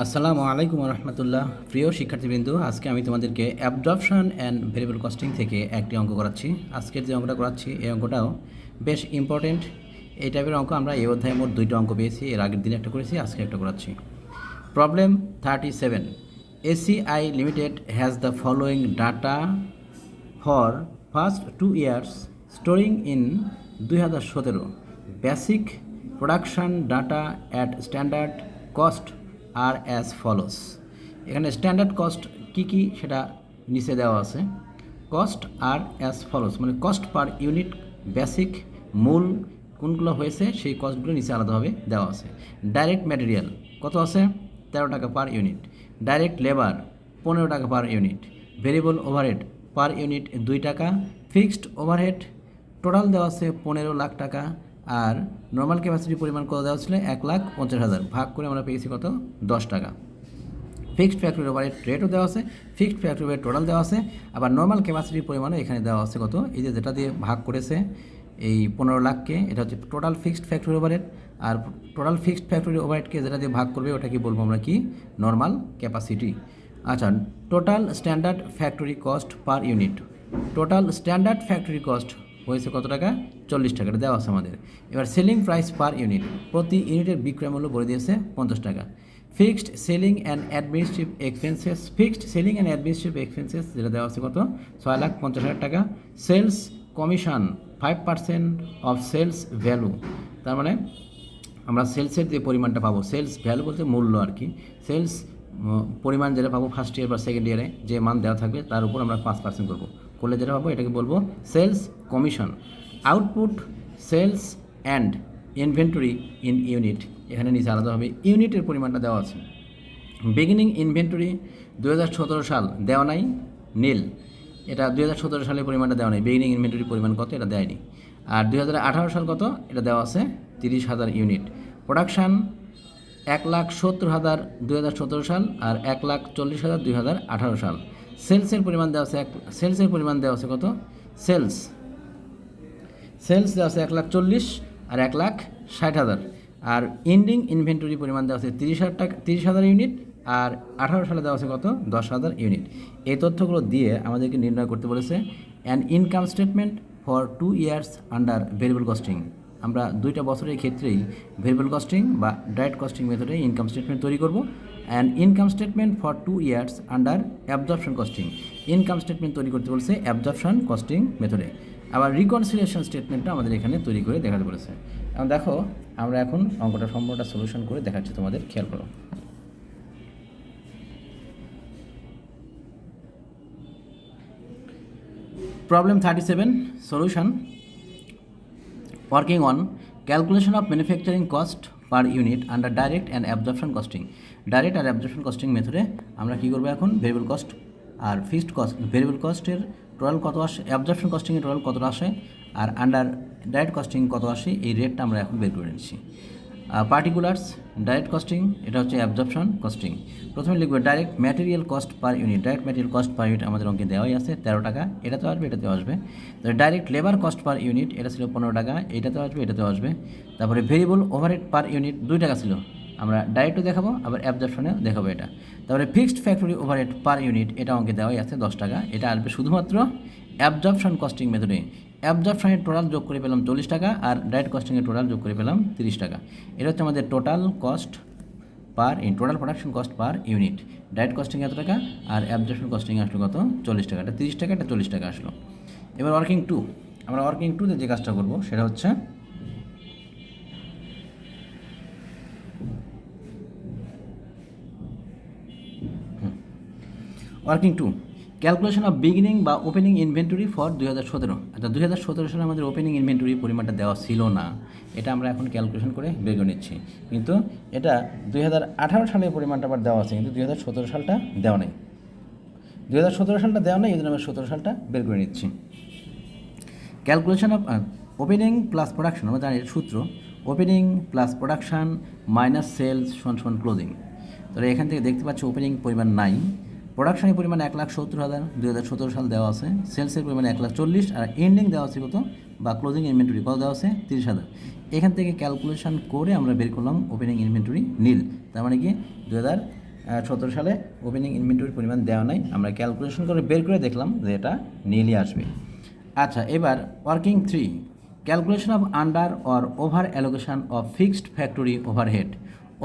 আসসালামু আলাইকুম রহমতুল্লাহ। প্রিয় শিক্ষার্থীবৃন্দ, আজকে আমি তোমাদেরকে অ্যাবজর্পশন অ্যান্ড ভেরিয়েবল কস্টিং থেকে একটি অঙ্ক করাচ্ছি। আজকের যে অঙ্কটা করাচ্ছি এই অঙ্কটাও বেশ ইম্পর্টেন্ট। এই টাইপের অঙ্ক আমরা এই অধ্যায়ে মোট 2টা অঙ্ক পেয়েছি। এর আগের দিন একটা করেছি, আজকে একটা করাচ্ছি। Problem 37, ACI limited has the following data for first 2 years storing in 2017 basic production data at standard cost are as follows. এখানে স্ট্যান্ডার্ড কস্ট কী কী সেটা নিচে দেওয়া আছে। কস্ট আর অ্যাজ ফলোস মানে কস্ট পার ইউনিট, বেসিক, মূল কোনগুলো হয়েছে সেই কস্টগুলো নিচে আলাদাভাবে দেওয়া আছে। ডাইরেক্ট ম্যাটেরিয়াল কত আছে? 13 টাকা পার ইউনিট। ডাইরেক্ট লেবার 15 টাকা per unit. Variable overhead per unit 2 টাকা। ফিক্সড ওভারহেড টোটাল দেওয়া আছে 15 লাখ টাকা। আর নর্মাল ক্যাপাসিটির পরিমাণ কত দেওয়া ছিল? 1,50,000, ভাগ করে আমরা পেয়েছি কত? 10 টাকা। ফিক্সড ফ্যাক্টরি ওভারহেড রেটও দেওয়া আছে, ফিক্সড ফ্যাক্টরি ওভারহেড টোটাল দেওয়া আছে, আবার নর্মাল ক্যাপাসিটির পরিমাণও এখানে দেওয়া আছে কত? এই যে যেটা দিয়ে ভাগ করেছে এই 15 লাখকে, এটা হচ্ছে টোটাল ফিক্সড ফ্যাক্টরি ওভারহেড। আর টোটাল ফিক্সড ফ্যাক্টরি ওভারহেডকে যেটা দিয়ে ভাগ করবে ওটা কি বলবো আমরা? কি? Normal capacity. আচ্ছা, total standard factory cost per unit. Total standard factory cost হয়েছে কত টাকা? 40 টাকা, দেওয়া আছে আমাদের। এবার সেলিং প্রাইস পার ইউনিট, প্রতি ইউনিটের বিক্রয় মূল্য বলে দিয়েছে 50 টাকা। Fixed selling and administrative expenses, fixed selling and administrative expenses যেটা দেওয়া আছে কত? 6,50,000 টাকা। Sales commission 5% of sales value, তার মানে আমরা সেলসের যে পরিমাণটা পাবো, সেলস ভ্যালু বলতে মূল্য আর কি, সেলস পরিমাণ যেটা পাবো ফার্স্ট ইয়ার বা সেকেন্ড ইয়ারে যে মান দেওয়া থাকবে তার উপর আমরা 5% করবো, করলে যেটা পাবো এটাকে বলবো sales commission. Output sales and inventory in unit, এখানে নিচে আলাদাভাবে ইউনিটের পরিমাণটা দেওয়া আছে। বিগিনিং ইনভেন্টরি 2017 সাল দেওয়া নাই, নীল। এটা 2017 সালের পরিমাণটা দেওয়া নেই। বিগিনিং ইনভেন্টরির পরিমাণ কত এটা দেয়নি। আর 2018 সাল কত এটা দেওয়া আছে? 30,000 ইউনিট। প্রোডাকশান 1,70,000 2017 সাল আর 1,40,000 2018 সাল। সেলসের পরিমাণ দেওয়া আছে সেলসের পরিমাণ দেওয়া আছে কত? সেলস দেওয়া আছে 1,40,000 আর 1,60,000। আর এন্ডিং ইনভেন্টরি পরিমাণ দেওয়া আছে 30,000 ইউনিট, আর 18 সালে দেওয়া আছে কত? 10,000 ইউনিট। এই তথ্যগুলো দিয়ে আমাদেরকে নির্ণয় করতে বলেছে an income statement for 2 years under variable costing. আমরা 2টা বছরের ক্ষেত্রেই ভেরিয়েবল কস্টিং বা ডাইরেক্ট কস্টিং মেথডে ইনকাম স্টেটমেন্ট তৈরি করব। And income statement for 2 years under absorption costing, income statement তৈরি করতে বলছে অ্যাবজর্পশন কস্টিং মেথডে। আবার রিকনসিলিয়েশন স্টেটমেন্টটা আমাদের এখানে তৈরি করে দেখাতে বলেছে। এখন দেখো, আমরা এখন অঙ্কটা সম্পূর্ণটা সলিউশন করে দেখাচ্ছি তোমাদের, খেয়াল করো। Problem 37, solution. Working on calculation of manufacturing cost per unit under direct and absorption costing. Direct আর অ্যাবজর্পশন কস্টিং মেথডে আমরা কী করবো এখন? ভেরিয়েবল কস্ট আর ফিক্সড কস্ট, ভেরিয়েবল কস্টের টোটাল কত আসে, অ্যাবজর্পশন কস্টিংয়ের টোটাল কত আসে, আর আন্ডার ডাইরেক্ট কস্টিং কত আসে, এই রেটটা আমরা এখন বের করে নিচ্ছি। পার্টিকুলার্স ডাইরেক্ট কস্টিং, এটা হচ্ছে অ্যাবজর্পশন কস্টিং। প্রথমে লিখবে direct material cost per unit. Direct material cost per unit আমাদের অঙ্কে দেওয়াই আছে 13 টাকা, এটাতেও আসবে এটাতেও আসবে। তাহলে direct labour cost per unit এটা ছিল 15 টাকা, এটাতেও আসবে এটাতেও আসবে। তারপরে ভেরিয়েবল ওভারহেড পার ইউনিট 2 টাকা ছিল, আমরা ডাইরেক্টও দেখাবো আবার অ্যাবজর্পশনেও দেখাবো এটা। তারপরে fixed factory overhead per unit এটা অঙ্কে দেওয়াই আছে 10 টাকা, এটা আসবে শুধুমাত্র অ্যাবজর্পশন কস্টিং মেথডে। অ্যাবজর্পশনের টোটাল যোগ করে পেলাম 40 টাকা, আর ডাইরেক্ট কস্টিংয়ের টোটাল যোগ করে পেলাম 30 টাকা। এটা হচ্ছে আমাদের total cost per total production cost per unit. Direct costing এত টাকা, আর অ্যাবজর্পশন কস্টিং আসলো কত? 40 টাকা। এটা 30 টাকা, এটা 40 টাকা আসলো। এবার ওয়ার্কিং 2, আমরা ওয়ার্কিং 2তে যে কাজটা করবো সেটা হচ্ছে ওয়ার্কিং 2 ক্যালকুলেশন অফ বিগিনিং বা ওপেনিং ইনভেন্টরি ফর 2017। আচ্ছা, 2017 সালে আমাদের ওপেনিং ইনভেন্টরি পরিমাণটা দেওয়া ছিল না, এটা আমরা এখন ক্যালকুলেশন করে বের করে নিচ্ছি। কিন্তু এটা 2018 সালের পরিমাণটা আবার দেওয়া আছে, কিন্তু 2017 সালটা দেওয়া নেই। 2017 সালটা দেওয়া নেই, এই জন্য আমরা 17 সালটা বের করে নিচ্ছি। Calculation of opening plus production, আমরা জানি সূত্র opening plus production minus sales সমান ক্লোজিং। তাহলে এখান থেকে দেখতে পাচ্ছি ওপেনিং পরিমাণ নাই, প্রোডাকশনের পরিমাণ 1,70,000 2017 সাল দেওয়া আছে, সেলসের পরিমাণ 1,40,000, আর এন্ডিং দেওয়া আছে কত বা ক্লোজিং ইনভেন্টরি কত দেওয়া আছে? 30,000। এখান থেকে ক্যালকুলেশন করে আমরা বের করলাম ওপেনিং ইনভেন্টরি নীল, তার মানে কি 2017 সালে ওপেনিং ইনভেন্টরির পরিমাণ দেওয়া নাই, আমরা ক্যালকুলেশন করে বের করে দেখলাম যে এটা নিয়েই আসবে। আচ্ছা, এবার working 3, calculation of under or over allocation of fixed factory overhead.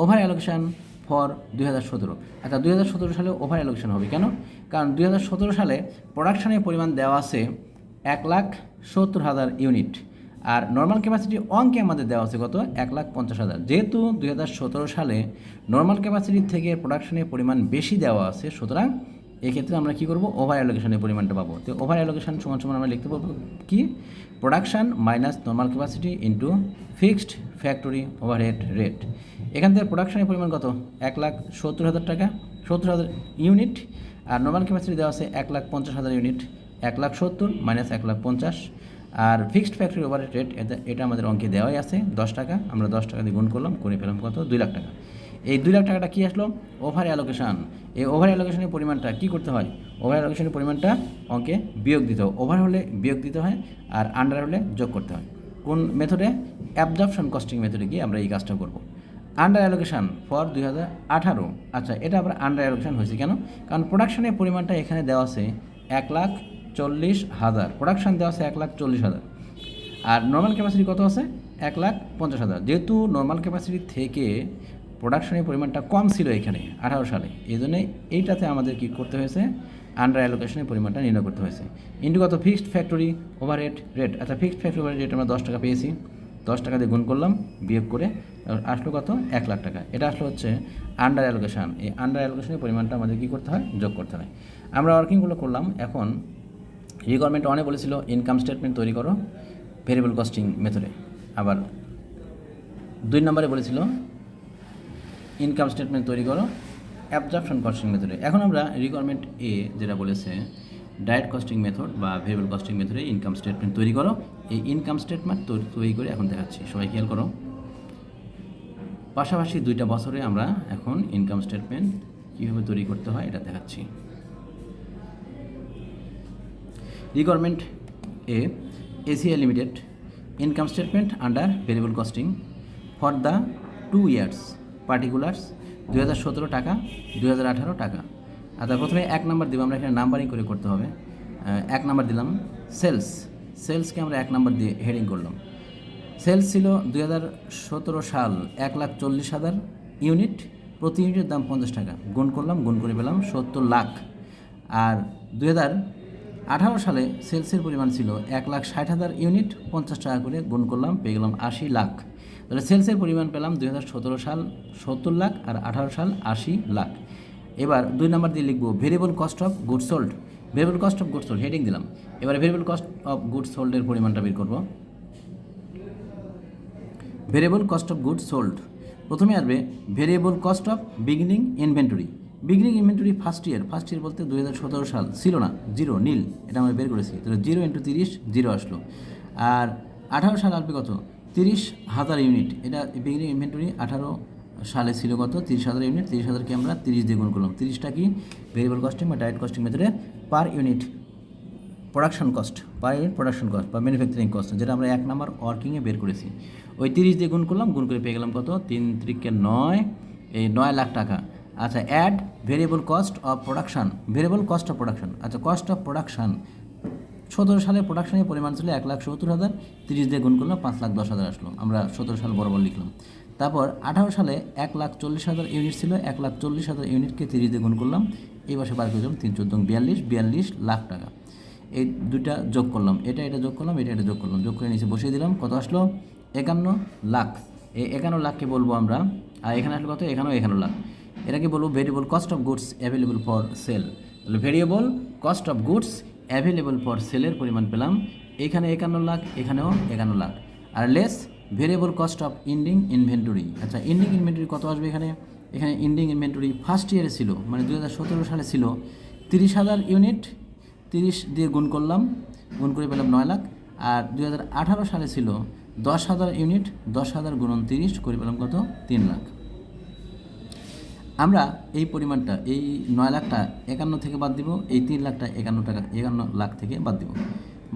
Over allocation for 2017। আচ্ছা, 2017 সালে ওভার অ্যালোকেশন হবে কেন? কারণ 2017 সালে প্রোডাকশনের পরিমাণ দেওয়া আছে 1,70,000 ইউনিট, আর নর্মাল ক্যাপাসিটি অঙ্কে আমাদের দেওয়া আছে কত? 1,50,000। যেহেতু 2017 সালে নর্মাল ক্যাপাসিটির থেকে প্রোডাকশনের পরিমাণ বেশি দেওয়া আছে, সুতরাং এক্ষেত্রে আমরা কী করবো? ওভার অ্যালোকেশনের পরিমাণটা পাবো। তো ওভার অ্যালোকেশন সমান সমান আমরা লিখতে পারবো কি? Production minus normal capacity into fixed factory overhead rate. এখান থেকে প্রোডাকশনের পরিমাণ কত? 1,70,000 টাকা, 70,000 ইউনিট, আর নর্মাল ক্যাপাসিটি দেওয়া আছে 1,50,000 ইউনিট। 1,70,000 মাইনাস 1,50,000, আর ফিক্সড ফ্যাক্টরি ওভারহেড রেট এটা আমাদের অঙ্কে দেওয়াই আছে 10 টাকা। আমরা 10 টাকা দিয়ে গুণ করলাম, করে পেলাম কত? 2 লাখ টাকা। এই 2 লাখ টাকাটা কী আসলো? Over allocation. এই ওভার অ্যালোকেশনের পরিমাণটা কী করতে হয়? ওভার অ্যালোকেশনের পরিমাণটা অঙ্কে বিয়োগ দিতে হয়। ওভার হলে বিয়োগ দিতে হয়, আর আন্ডার হলে যোগ করতে হয়। কোন মেথডে? অ্যাবজর্পশন কস্টিং মেথডে গিয়ে আমরা এই কাজটা করব। Under allocation for 2018। আচ্ছা, এটা আবার আন্ডার অ্যালোকেশন হয়েছে কেন? কারণ প্রোডাকশনের পরিমাণটা এখানে দেওয়া আছে 1,40,000, প্রোডাকশন দেওয়া আছে 1,40,000, আর নর্মাল ক্যাপাসিটি কত আছে? 1,50,000। যেহেতু নর্মাল ক্যাপাসিটি থেকে প্রোডাকশনের পরিমাণটা কম ছিল এখানে 18 সালে, এই জন্যে এইটাতে আমাদের কী করতে হয়েছে? আন্ডার অ্যালোকেশনের পরিমাণটা নির্ণয় করতে হয়েছে। ইন্টু কত? Fixed factory overhead rate. আচ্ছা, ফিক্সড ফ্যাক্টরি ওভারহেড রেট আমরা 10 টাকা পেয়েছি, 10 টাকা দিয়ে গুণ করলাম, বিয়োগ করে আসলো কত? 1 লাখ টাকা। এটা আসলো হচ্ছে আন্ডার অ্যালোকেশন। এই আন্ডার অ্যালোকেশনের পরিমাণটা আমাদের কী করতে হয়? যোগ করতে হয়। আমরা ওয়ার্কিংগুলো করলাম। এখন রিকোয়ারমেন্ট অনেক বলেছিল ইনকাম স্টেটমেন্ট তৈরি করো ভেরিয়েবল কস্টিং মেথডে, আবার 2 নম্বরে বলেছিল ইনকাম স্টেটমেন্ট তৈরি করো অ্যাবজর্পশন কস্টিং মেথডে। এখন আমরা রিকোয়ারমেন্ট এ যেটা বলেছে ডাইরেক্ট কস্টিং মেথড বা ভেরিয়েবল কস্টিং মেথডে ইনকাম স্টেটমেন্ট তৈরি করো। এই ইনকাম স্টেটমেন্ট তৈরি করে এখন দেখাচ্ছি, সবাই খেয়াল করো। পাশাপাশি 2টা বছরে আমরা এখন ইনকাম স্টেটমেন্ট কীভাবে তৈরি করতে হয় এটা দেখাচ্ছি। Requirement A, ACI limited income statement under variable costing for the 2 years particulars 2017 টাকা, 2018 টাকা। আচ্ছা, প্রথমে 1 নাম্বার দিব, আমরা এখানে নাম্বারিং করে করতে হবে। 1 নাম্বার দিলাম সেলসকে আমরা 1 নাম্বার দিয়ে হেডিং করলাম। সেলস ছিল 2017 সাল 1,40,000 ইউনিট, প্রতি ইউনিটের দাম 50 টাকা। গুণ করলাম, গুণ করে পেলাম 70 লাখ। আর 2018 সালে সেলসের পরিমাণ ছিল 1,60,000 ইউনিট, 50 টাকা করে গুণ করলাম, পেয়ে গেলাম 80 লাখ। তাহলে সেলসের পরিমাণ পেলাম 2017 সাল 70 লাখ, আর 18 সাল 80 লাখ। এবার 2 নাম্বার দিয়ে লিখবো variable cost of goods sold. Variable cost of goods sold heading দিলাম। এবারে ভেরিয়েবল কস্ট অফ গুডস সোল্ডের পরিমাণটা বের করব। Variable cost of goods sold প্রথমে আসবে variable cost of beginning inventory. Beginning inventory first year বলতে 2017 সাল ছিল না, 0 নীল, এটা আমরা বের করেছি। তাহলে 0 × 30 0 আসলো। আর 18 সাল আসবে কত? 30,000 ইউনিট। এটা বিগিনিং ইনভেন্টরি 18 সালে ছিল কত? 30,000 ইউনিট। 30,000কে আমরা 30 দিয়ে গুণ করলাম। 30টা কি? ভেরিয়েবল কস্টিং বা ডাইরেক্ট কস্টিং মেথডে per unit production cost, per unit production cost বা ম্যানুফ্যাকচারিং কস্ট, যেটা আমরা 1 নাম্বার ওয়ার্কিংয়ে বের করেছি। ওই 30 দিয়ে গুণ করলাম, গুণ করে পেয়ে গেলাম কত? 3 × 9, এই 9 লাখ টাকা। আচ্ছা, add variable cost of production, variable cost of production. আচ্ছা, কস্ট অফ প্রোডাকশান 17 সালে প্রোডাকশনের পরিমাণ ছিল 1,70,000, 30 দিয়ে গুণ করলাম 5,10,000 আসলো। আমরা 17 সাল বরাবর লিখলাম। তারপর 18 সালে 1,40,000 ইউনিট ছিল, 1,40,000 ইউনিটকে 30 দিয়ে গুণ করলাম, এই পাশে বার করলাম 3 × 14 42 লাখ টাকা। এই দুইটা যোগ করলাম, এটা যোগ করলাম, এটা যোগ করলাম, যোগ করে নিচে বসিয়ে দিলাম। কত আসলো? 51 লাখ। এই 51 লাখকে বলবো আমরা, আর এখানে আসলো কত? 51 লাখ। এটাকে বলবো variable cost of goods available for sale. তাহলে variable cost of goods available for সেলের পরিমাণ পেলাম এখানে 51 লাখ, এখানেও 51 লাখ। আর less variable cost of ending inventory. আচ্ছা, ইন্ডিং ইনভেন্টরি কত আসবে এখানে? এখানে ইন্ডিং ইনভেন্টরি ফার্স্ট ইয়ারে ছিল, মানে 2017 সালে ছিল 30,000 ইউনিট। 30 দিয়ে গুণ করলাম, গুণ করে পেলাম 9 লাখ। আর 2018 সালে ছিল 10,000 ইউনিট, 10,000 × 30 করে পেলাম কত? 3 লাখ। আমরা এই পরিমাণটা, এই 9 লাখটা 51 থেকে বাদ দিব, এই 3 লাখটা 51 লাখ থেকে বাদ দিব।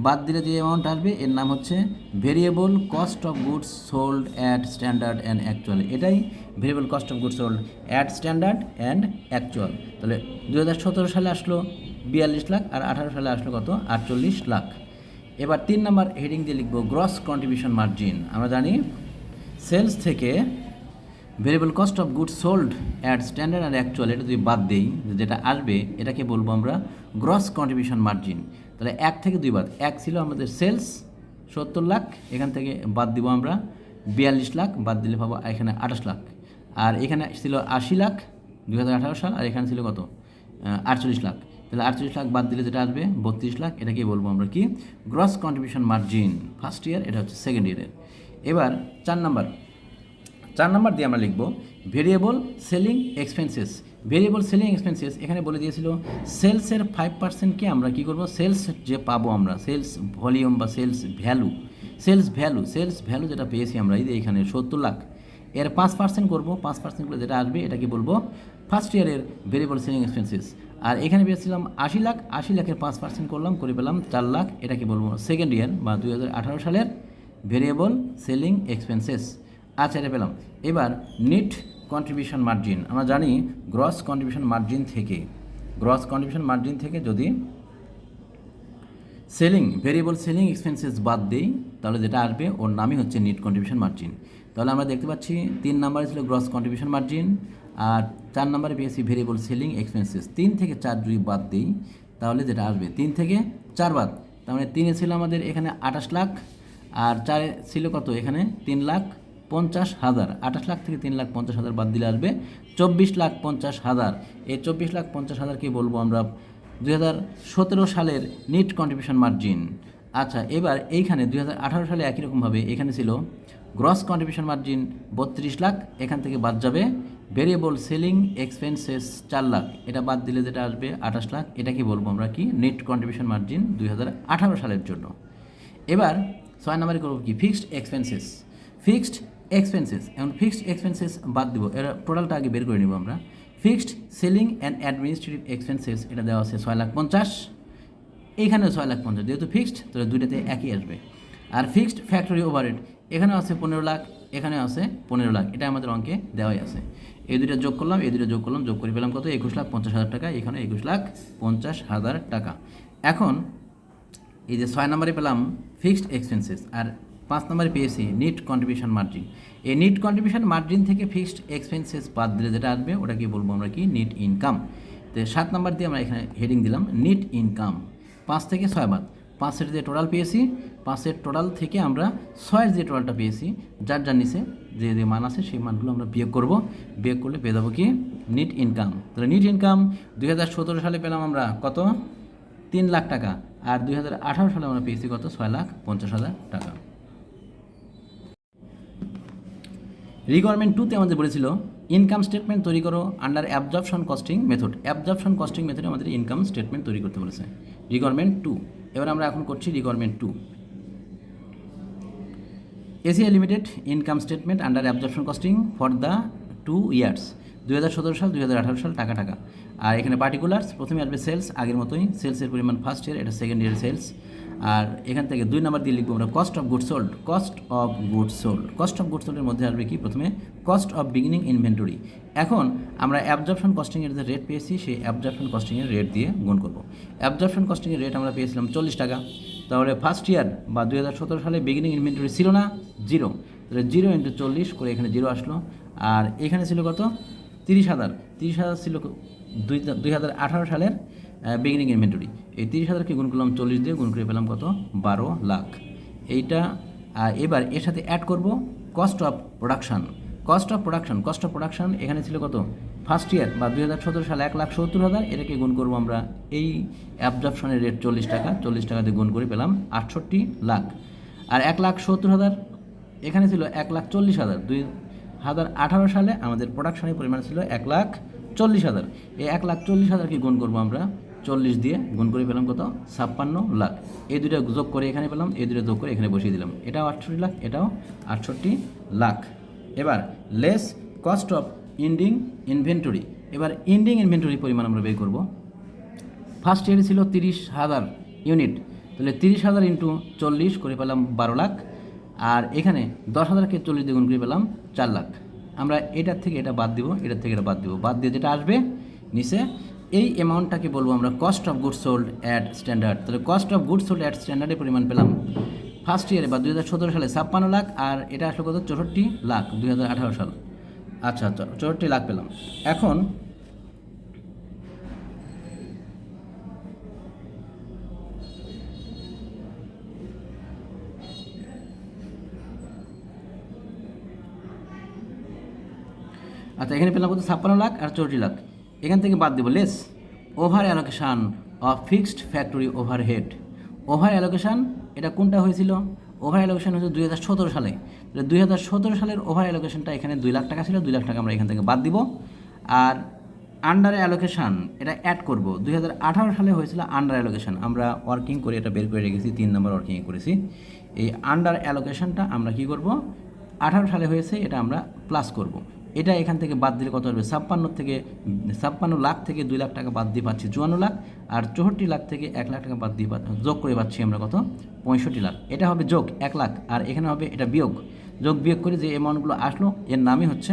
বাদ দিলে যে অ্যামাউন্ট আসবে এর নাম হচ্ছে variable cost of goods sold at standard and actual. এটাই variable cost of goods sold at standard and actual. তাহলে 2017 সালে আসলো 42 লাখ, আর 18 সালে আসলো কত 48 লাখ। এবার 3 নম্বর হেডিং দিয়ে লিখবো গ্রস কন্ট্রিবিউশন মার্জিন। আমরা জানি সেলস থেকে variable cost of goods sold at standard আর অ্যাকচুয়াল এটা যদি বাদ দেই, যেটা আসবে এটাকে বলবো আমরা গ্রস কন্ট্রিবিউশন মার্জিন। তাহলে 1 থেকে 2 বাদ, 1 ছিল আমাদের সেলস 70 লাখ, এখান থেকে বাদ দিব আমরা 42 লাখ, বাদ দিলে পাবো এখানে 28 লাখ। আর এখানে ছিল 80 লাখ 2018 সাল, আর এখানে ছিল কত 48 লাখ। তাহলে 48 লাখ বাদ দিলে যেটা আসবে 32 লাখ, এটাকেই বলবো আমরা কি gross contribution margin first year, এটা হচ্ছে সেকেন্ড ইয়ারের। এবার 4 নাম্বার দিয়ে আমরা লিখব variable selling expenses. Variable selling expenses এখানে বলে দিয়েছিল সেলসের 5%কে আমরা কী করব, সেলস যে পাবো আমরা, সেলস ভলিউম বা সেলস ভ্যালু যেটা পেয়েছি আমরা এই যে এখানে 70 লাখ, এর 5% করবো, 5% করে যেটা আসবে এটাকে বলবো ফার্স্ট ইয়ারের ভেরিয়েবল সেলিং এক্সপেন্সেস। আর এখানে পেয়েছিলাম 80 লাখ, 80 লাখের 5% করলাম, করে পেলাম 4 লাখ, এটাকে বলবো সেকেন্ড ইয়ার বা 2018 সালের ভেরিয়েবল সেলিং এক্সপেন্সেস। আচ্ছা, এটা পেলাম। এবার নেট কন্ট্রিবিউশন মার্জিন। আমরা জানি গ্রস কন্ট্রিবিউশন মার্জিন থেকে যদি ভেরিয়েবল সেলিং এক্সপেন্সেস বাদ দেই, তাহলে যেটা আসবে ওর নামই হচ্ছে নেট কন্ট্রিবিউশন মার্জিন। তাহলে আমরা দেখতে পাচ্ছি 3 নম্বরে ছিল গ্রস কন্ট্রিবিউশন মার্জিন, আর 4 নম্বরে পেয়েছি ভেরিয়েবল সেলিং এক্সপেন্সেস। 3 থেকে 4 যদি বাদ দিই তাহলে যেটা আসবে 3 থেকে 4 বাদ, তার মানে 3 ছিল আমাদের এখানে 28 লাখ, আর 4 ছিল কত এখানে 3,50,000। 28 লাখ থেকে 3,50,000 বাদ দিলে আসবে 24,50,000। এই 24,50,000কে বলবো আমরা 2017 সালের নেট কন্ট্রিবিউশন মার্জিন। আচ্ছা, এবার এইখানে 2018 সালে একই রকমভাবে এখানে ছিল গ্রস কন্ট্রিবিউশন মার্জিন 32 লাখ, এখান থেকে বাদ যাবে ভেরিয়েবল সেলিং এক্সপেন্সেস 4 লাখ, এটা বাদ দিলে যেটা আসবে 28 লাখ, এটাকে বলবো আমরা কি নেট কন্ট্রিবিউশন মার্জিন 2018 সালের জন্য। এবার 6 নম্বরে করবো কি ফিক্সড এক্সপেন্সেস। এখন ফিক্সড এক্সপেন্সেস বাদ দিব, এর টোটালটা আগে বের করে নিব আমরা। Fixed selling and administrative expenses এটা দেওয়া আছে 6,50,000, এইখানেও 6,50,000, যেহেতু ফিক্সড তাহলে দুইটাতে একই আসবে। আর ফিক্সড ফ্যাক্টরি ওভারহেড এখানেও আছে 15 লাখ, এখানেও আছে 15 লাখ, এটা আমাদের অঙ্কে দেওয়াই আছে। এই দুইটা যোগ করলাম, যোগ করে পেলাম কত 21,50,000 টাকা, এখানে 21,50,000 টাকা। এখন এই যে 6 নম্বরে পেলাম ফিক্সড এক্সপেন্সেস, আর 5 নম্বরে পেয়েছি নেট কন্ট্রিবিউশন মার্জিন। এই নেট কন্ট্রিবিউশন মার্জিন থেকে ফিক্সড এক্সপেন্সেস বাদ দিলে যেটা আসবে ওটাকে বলবো আমরা কি নেট ইনকাম। তো 7 নম্বর দিয়ে আমরা এখানে হেডিং দিলাম নেট ইনকাম। 5 থেকে 6 বাদ, 5-এর যে টোটাল পেয়েছি, 5-এর টোটাল থেকে আমরা 6-এর যে টোটালটা পেয়েছি, যার নিচে যে মান আছে সেই মানগুলো আমরা বিয়োগ করলে পেয়ে যাবো কি নেট ইনকাম। তাহলে নেট ইনকাম 2017 সালে পেলাম আমরা কত 3 লাখ টাকা, আর 2018 সালে আমরা পেয়েছি কত 6,50,000 টাকা। রিকোয়ারমেন্ট 2তে আমাদের বলেছিল ইনকাম স্টেটমেন্ট তৈরি করো under absorption costing method. Absorption costing মেথডে আমাদের ইনকাম স্টেটমেন্ট তৈরি করতে বলেছে রিকোয়ারমেন্ট 2। এবার আমরা এখন করছি requirement 2। ACI limited income statement under absorption costing for the 2 years 2017 সাল 2018 সাল টাকা। আর এখানে পার্টিকুলার্স প্রথমে আসবে সেলস, আগের মতোই সেলসের পরিমাণ ফার্স্ট ইয়ার, এটা সেকেন্ড ইয়ার সেলস। আর এখান থেকে 2 নাম্বার দিয়ে লিখবো আমরা cost of goods sold. Cost of goods সোল্ডের মধ্যে আসবে কি প্রথমে কস্ট অফ বিগিনিং ইনভেন্টরি। এখন আমরা অ্যাবজর্পশন কস্টিংয়ের যে রেট পেয়েছি সেই অ্যাবজর্পশন কস্টিংয়ের রেট দিয়ে গুণ করবো। অ্যাবজর্পশন কস্টিংয়ের রেট আমরা পেয়েছিলাম 40 টাকা, তাহলে ফার্স্ট ইয়ার বা 2017 সালে বিগিনিং ইনভেন্টরি ছিল না 0, তাহলে 0 × 40 করে এখানে 0 আসলো। আর এখানে ছিল কত 30,000 ছিল 2018 সালের বিগিনিং ইনভেন্টরি। এই 30,000কে গুণ করলাম 40 দিয়ে, গুণ করে পেলাম কত 12 লাখ। এইটা এবার এর সাথে অ্যাড করব কস্ট অফ প্রোডাকশন এখানে ছিল কত ফার্স্ট ইয়ার বা 2017 সালে 1,70,000, এটাকে গুণ করবো আমরা এই অ্যাবজর্পশনের রেট 40 টাকা, 40 টাকা দিয়ে গুণ করে পেলাম 68 লাখ। আর 1,70,000 এখানে ছিল 1,40,000, 2018 সালে আমাদের প্রোডাকশনের পরিমাণ ছিল 1,40,000। এই 1,40,000কে গুণ করবো আমরা 40 দিয়ে, গুণ করে পেলাম কত 56 লাখ। এই দুটো যোগ করে এখানে পেলাম, এই দুটো যোগ করে এখানে বসিয়ে দিলাম, এটাও 68 লাখ, এটাও 68 লাখ। এবার less cost of ending inventory. এবার ইন্ডিং ইনভেন্টরি পরিমাণ আমরা বের করব। ফার্স্ট ইয়ারে ছিল 30,000 ইউনিট, তাহলে 30,000 × 40 করে পেলাম 12 লাখ। আর এখানে 10,000কে 40 দিয়ে গুণ করে পেলাম 4 লাখ। আমরা এটার থেকে এটা বাদ দিব, এটার থেকে এটা বাদ দিব, বাদ দিয়ে যেটা আসবে নিচে এই অ্যামাউন্টটাকে বলবো আমরা cost of goods sold at standard. তাহলে cost of goods sold at স্ট্যান্ডার্ডের পরিমাণ পেলাম ফার্স্ট ইয়ারে বা 2017 সালে 56 লাখ, আর এটা আসলো কত 64 লাখ 2018 সাল। আচ্ছা 64 লাখ পেলাম। এখন আচ্ছা এখানে পেলাম কত 56 লাখ আর 64 লাখ, এখান থেকে বাদ দেবো less over allocation of fixed factory overhead. Over allocation এটা কোনটা হয়েছিল? ওভার অ্যালোকেশান হয়েছে 2017 সালে। তাহলে 2017 সালের ওভার অ্যালোকেশনটা এখানে 2 লাখ টাকা ছিল, 2 লাখ টাকা আমরা এখান থেকে বাদ দিব। আর আন্ডার অ্যালোকেশান এটা অ্যাড করব, 2018 সালে হয়েছিল আন্ডার অ্যালোকেশান, আমরা ওয়ার্কিং করে এটা বের করে রেখেছি, 3 নম্বর ওয়ার্কিংয়ে করেছি। এই আন্ডার অ্যালোকেশানটা আমরা কী করব, 18 সালে হয়েছে এটা আমরা প্লাস করব। এটা এখান থেকে বাদ দিলে কত আসবে, 56 লাখ থেকে 2 লাখ টাকা বাদ দিয়ে পাচ্ছি 54 লাখ, আর 64 লাখ থেকে 1 লাখ টাকা বাদ দিয়ে যোগ করে পাচ্ছি আমরা কত 65 লাখ। এটা হবে যোগ 1 লাখ, আর এখানে হবে এটা বিয়োগ। যোগ বিয়োগ করে যে অ্যামাউন্টগুলো আসলো এর নামই হচ্ছে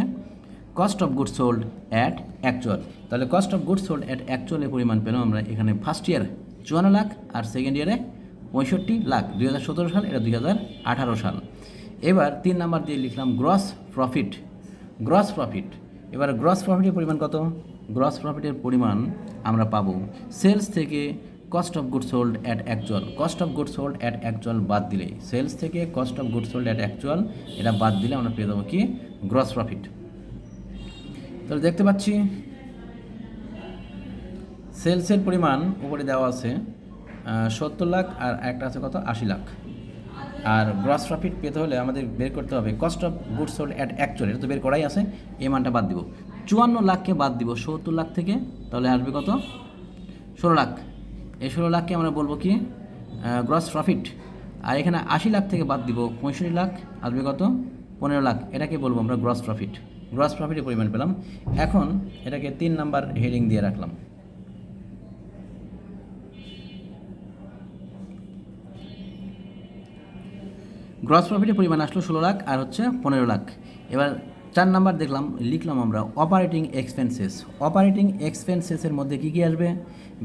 cost of goods sold at actual. তাহলে cost of goods sold at অ্যাকচুয়ালের পরিমাণ পেলাম আমরা এখানে ফার্স্ট ইয়ার 54 লাখ আর সেকেন্ড ইয়ারে 65 লাখ, 2017 সাল, এটা 2018 সাল। এবার 3 নাম্বার দিয়ে লিখলাম গ্রস প্রফিট। গ্রস প্রফিট, এবার গ্রস প্রফিটের পরিমাণ কত? গ্রস প্রফিটের পরিমাণ আমরা পাবো সেলস থেকে cost of goods sold at actual. Cost of goods sold at actual বাদ দিলে, সেলস থেকে cost of goods sold at actual এটা বাদ দিলে আমরা পেয়ে যাবো কি গ্রস প্রফিট। তাহলে দেখতে পাচ্ছি সেলসের পরিমাণ উপরে দেওয়া আছে 70 লাখ, আর একটা আছে কত 80 লাখ। আর গ্রস প্রফিট পেতে হলে আমাদের বের করতে হবে cost of goods sold at actual, এটা তো বের করাই আছে, এই মানটা বাদ দিব। 54 লাখকে বাদ দিব 70 লাখ থেকে, তাহলে আসবে কত 16 লাখ। এই 16 লাখকে আমরা বলবো কি গ্রস প্রফিট। আর এখানে 80 লাখ থেকে বাদ দিব 65 লাখ, আসবে কত 15 লাখ, এটাকে বলবো আমরা গ্রস প্রফিট। গ্রস প্রফিটের পরিমাণ পেলাম। এখন এটাকে 3 নাম্বার হেডিং দিয়ে রাখলাম। গ্রস প্রফিটের পরিমাণ আসলো 16 লাখ আর হচ্ছে 15 লাখ। এবার 4 নাম্বার লিখলাম আমরা অপারেটিং এক্সপেন্সেস। অপারেটিং এক্সপেন্সেসের মধ্যে কী কী আসবে?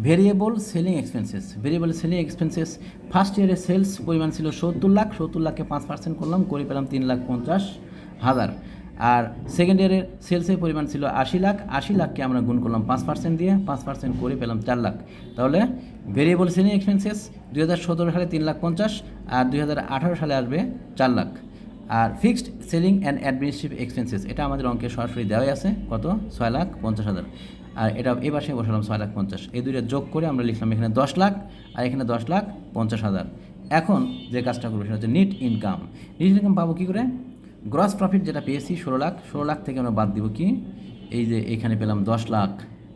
Variable selling expenses. Variable selling expenses first ইয়ারে সেলস পরিমাণ ছিল 70 লাখ, 70 লাখকে 5% করলাম, করে পেলাম 3,50,000। আর সেকেন্ড ইয়ারের সেলসের পরিমাণ ছিল 80 লাখ, 80 লাখকে আমরা গুণ করলাম 5% দিয়ে, 5% করে পেলাম 4 লাখ। তাহলে ভেরিয়েবল সেলিং এক্সপেন্সেস 2017 সালে 3,50,000 আর 2018 সালে আসবে 4 লাখ। আর fixed selling and administrative expenses এটা আমাদের অঙ্কে সরাসরি দেওয়াই আছে, কত 6,50,000। আর এটা এই পাশে বসালাম 6,50,000, এই দুইটা যোগ করে আমরা লিখলাম এখানে 10 লাখ আর এখানে 10,50,000। এখন যে কাজটা করবো সেটা হচ্ছে নিট ইনকাম। নিট ইনকাম পাবো কী করে? গ্রস প্রফিট যেটা পেয়েছি 16 লাখ, 16 লাখ থেকে আমরা বাদ দিব কি এই যে এখানে পেলাম 10 লাখ,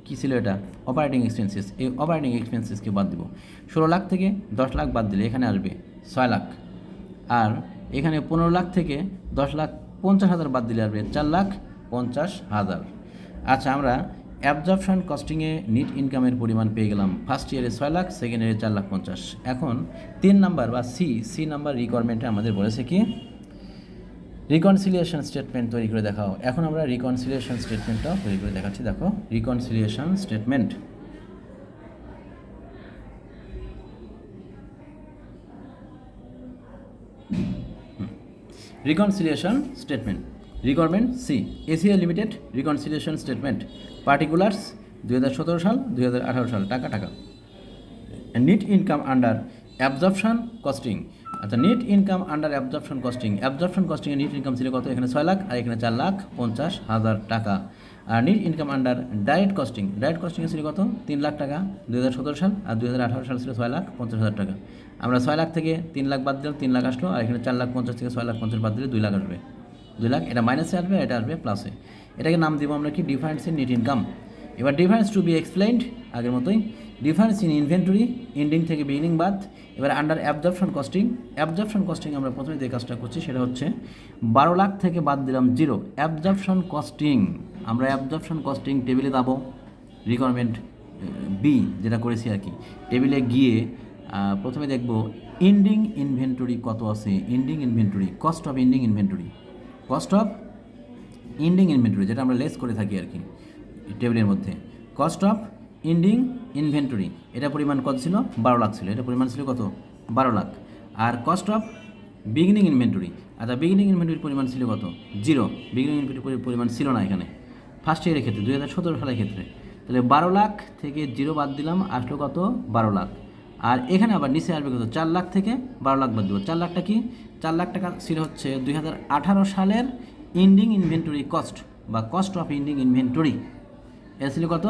কী ছিল এটা অপারেটিং এক্সপেন্সেস, এই অপারেটিং এক্সপেন্সেসকে বাদ দিব। 16 লাখ থেকে 10 লাখ বাদ দিলে এখানে আসবে 6 লাখ, আর এখানে 15 লাখ থেকে 10,50,000 বাদ দিলে আসবে 4,50,000। আচ্ছা আমরা অ্যাবজর্পশন কস্টিংয়ে নিট ইনকামের পরিমাণ পেয়ে গেলাম ফার্স্ট ইয়ারে 6 লাখ, সেকেন্ড ইয়ারে 4,50,000। এখন 3 নাম্বার বা সি নাম্বার রিকোয়ারমেন্টে আমাদের বলেছে কি রিকনসিলিয়েশন স্টেটমেন্ট তৈরি করে দেখাও। এখন আমরা রিকনসিলিয়েশন স্টেটমেন্টটাও তৈরি করে দেখাচ্ছি। দেখো reconciliation statement. Reconciliation statement requirement C ACL limited reconciliation statement particulars 2017 সাল 2018 সাল টাকা net income under absorption costing. আচ্ছা net income under absorption costing, absorption কস্টিংয়ে নিট ইনকাম ছিল কত? এখানে 6 লাখ আর এখানে 4,50,000 টাকা। আর net income under direct costing, direct কস্টিংয়ে ছিল কত? 3 লাখ টাকা 2017 সাল, আর 2018 সাল ছিল 6,50,000 টাকা। আমরা 6 লাখ থেকে 3 লাখ বাদ দিলাম, 3 লাখ আসলো, আর এখানে 4,50,000 থেকে 6,50,000 বাদ দিলে 2 লাখ আসবে। 2 লাখ এটা মাইনাসে আসবে, এটা আসবে প্লাসে। এটাকে নাম দিব আমরা কি ডিফারেন্স ইন নিট ইনকাম। এবার ডিফারেন্স টু বি এক্সপ্লেইনড আগের মতোই, ডিফারেন্স ইন ইনভেন্টরি এন্ডিং থেকে বিগিনিং বাদ। এবার under absorption costing, absorption costing আমরা প্রথমে যে কাজটা করছি সেটা হচ্ছে 12 লাখ থেকে বাদ দিলাম 0। অ্যাবজর্পশন কস্টিং আমরা অ্যাবজর্পশন কস্টিং টেবিলে যাবো, রিকোয়ারমেন্ট বি যেটা করেছি আর কি, টেবিলে গিয়ে প্রথমে দেখব এন্ডিং ইনভেন্টরি কত আছে। Ending inventory cost of ending inventory, cost of ending inventory, যেটা আমরা লেস করে থাকি আর কি টেবিলের মধ্যে। কস্ট অফ ইন্ডিং ইনভেন্টরি, এটা পরিমাণ কত ছিল? 12 লাখ ছিল। এটা পরিমাণ ছিল কত? 12 লাখ। আর কস্ট অফ বিগিনিং ইনভেন্টরি, আচ্ছা বিগিনিং ইনভেন্টরির পরিমাণ ছিল কত? 0। বিগিনিং ইনভেন্টরির পরিমাণ ছিল না এখানে ফার্স্ট ইয়ারের ক্ষেত্রে, 2017 সালের ক্ষেত্রে। তাহলে 12 লাখ থেকে 0 বাদ দিলাম, আসলো কত? 12 লাখ। আর এখানে আবার নিচে আসবে কত? 4 লাখ থেকে 12 লাখ বাদ দেবো। 4 লাখটা কি? 4 লাখ টাকা ছিল হচ্ছে 2018 সালের ইন্ডিং ইনভেন্টরি কস্ট বা কস্ট অফ ইন্ডিং ইনভেন্টরি, এটা ছিল কত?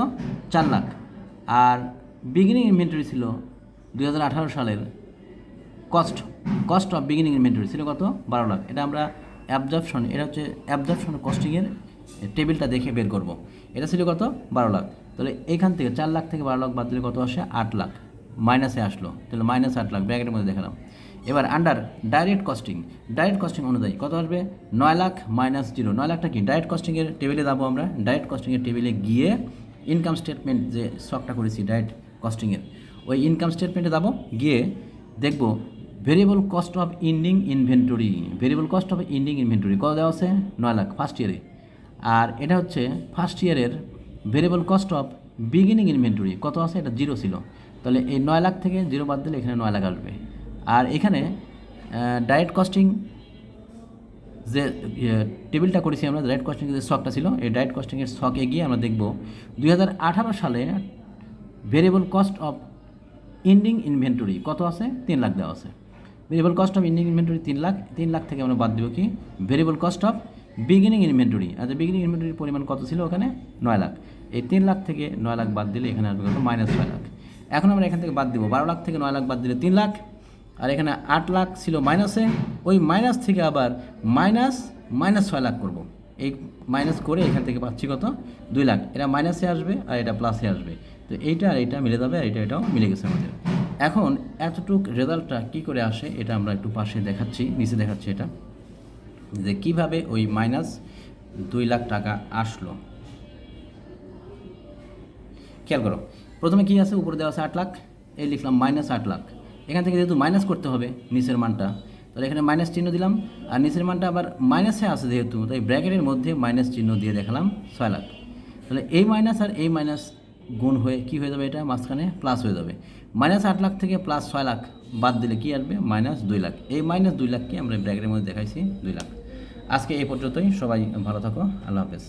4 লাখ। আর বিগিনিং ইনভেন্টরি ছিল 2018 সালের কস্ট অফ বিগিনিং ইনভেন্টরি ছিল কত? 12 লাখ। এটা আমরা অ্যাবজর্পশন, এটা হচ্ছে অ্যাবজর্পশন কস্টিংয়ের টেবিলটা দেখে বের করব। এটা ছিল কত? 12 লাখ। তাহলে এখান থেকে 4 লাখ থেকে 12 লাখ বাদ দিলে কত আসে? 8 লাখ। মাইনাসে আসলো, তাহলে মাইনাস 8 লাখ ব্র্যাকেটের মধ্যে দেখালাম। এবার আন্ডার ডাইরেক্ট কস্টিং অনুযায়ী কত আসবে? 9 লাখ মাইনাস 0। 9 লাখটা কি? ডাইরেক্ট কস্টিংয়ের টেবিলে যাবো আমরা। ডাইরেক্ট কস্টিংয়ের টেবিলে গিয়ে ইনকাম স্টেটমেন্ট যে স্টকটা করেছি ডাইরেক্ট কস্টিংয়ের, ওই ইনকাম স্টেটমেন্টে যাবো, গিয়ে দেখব variable cost of ending inventory. Variable cost of ending inventory কত দেওয়া আছে? 9 লাখ ফার্স্ট ইয়ারে। আর এটা হচ্ছে ফার্স্ট ইয়ারের variable cost of beginning inventory কত আছে? এটা 0 ছিল। তাহলে এই 9 লাখ থেকে 0 বাদ দিলে এখানে 9 লাখ আসবে। আর এখানে ডাইরেক্ট কস্টিং যে টেবিলটা করেছি আমরা, ডাইরেক্ট কস্টিং যে স্টকটা ছিল, এই ডাইরেক্ট কস্টিংয়ের স্টকে গিয়ে আমরা দেখব 2018 সালে variable cost of ending inventory কত আছে? 3 লাখ দেওয়া আছে। Variable cost of ending inventory 3 lakh. 3 lakh থেকে আমরা বাদ দেবো কি? Variable cost of beginning inventory. আচ্ছা বিগিনিং ইনভেন্টরির পরিমাণ কত ছিল ওখানে? 9 লাখ। এই 3 লাখ থেকে 9 লাখ বাদ দিলে এখানে আসবে কত? মাইনাস 6 লাখ। এখন আমরা এখান থেকে বাদ দেবো 12 লাখ থেকে 9 লাখ বাদ দিলে 3 লাখ। আর এখানে 8 লাখ ছিল মাইনাসে, ওই মাইনাস থেকে আবার মাইনাস 6 লাখ করব। এই মাইনাস করে এখান থেকে পাচ্ছি কত? 2 লাখ। এটা মাইনাসে আসবে আর এটা প্লাসে আসবে। তো এইটা আর এইটা মিলে যাবে, আর এটাও মিলে গেছে আমাদের। এখন এতটুক রেজাল্টটা কী করে আসে এটা আমরা একটু পাশে দেখাচ্ছি, নিচে দেখাচ্ছি এটা, যে কিভাবে ওই মাইনাস 2 লাখ টাকা আসলো। খেয়াল করো, প্রথমে কী আছে? উপরে দেওয়া আছে 8 লাখ, এই লিখলাম মাইনাস 8 লাখ। এখান থেকে যেহেতু মাইনাস করতে হবে নিচের মানটা, তাহলে এখানে মাইনাস চিহ্ন দিলাম। আর নিচের মানটা আবার মাইনাসে আছে যেহেতু, তাই ব্র্যাকেটের মধ্যে মাইনাস চিহ্ন দিয়ে দেখালাম 6 লাখ। তাহলে এই মাইনাস আর এই মাইনাস গুণ হয়ে কী হয়ে যাবে? এটা মাঝখানে প্লাস হয়ে যাবে। মাইনাস 8 লাখ থেকে প্লাস 6 লাখ বাদ দিলে কী আসবে? মাইনাস 2 লাখ। এই মাইনাস 2 লাখকে আমরা ব্র্যাকেটের মধ্যে দেখাইছি 2 লাখ। আজকে এই পর্যন্তই। সবাই ভালো থাকো। আল্লাহ হাফেজ।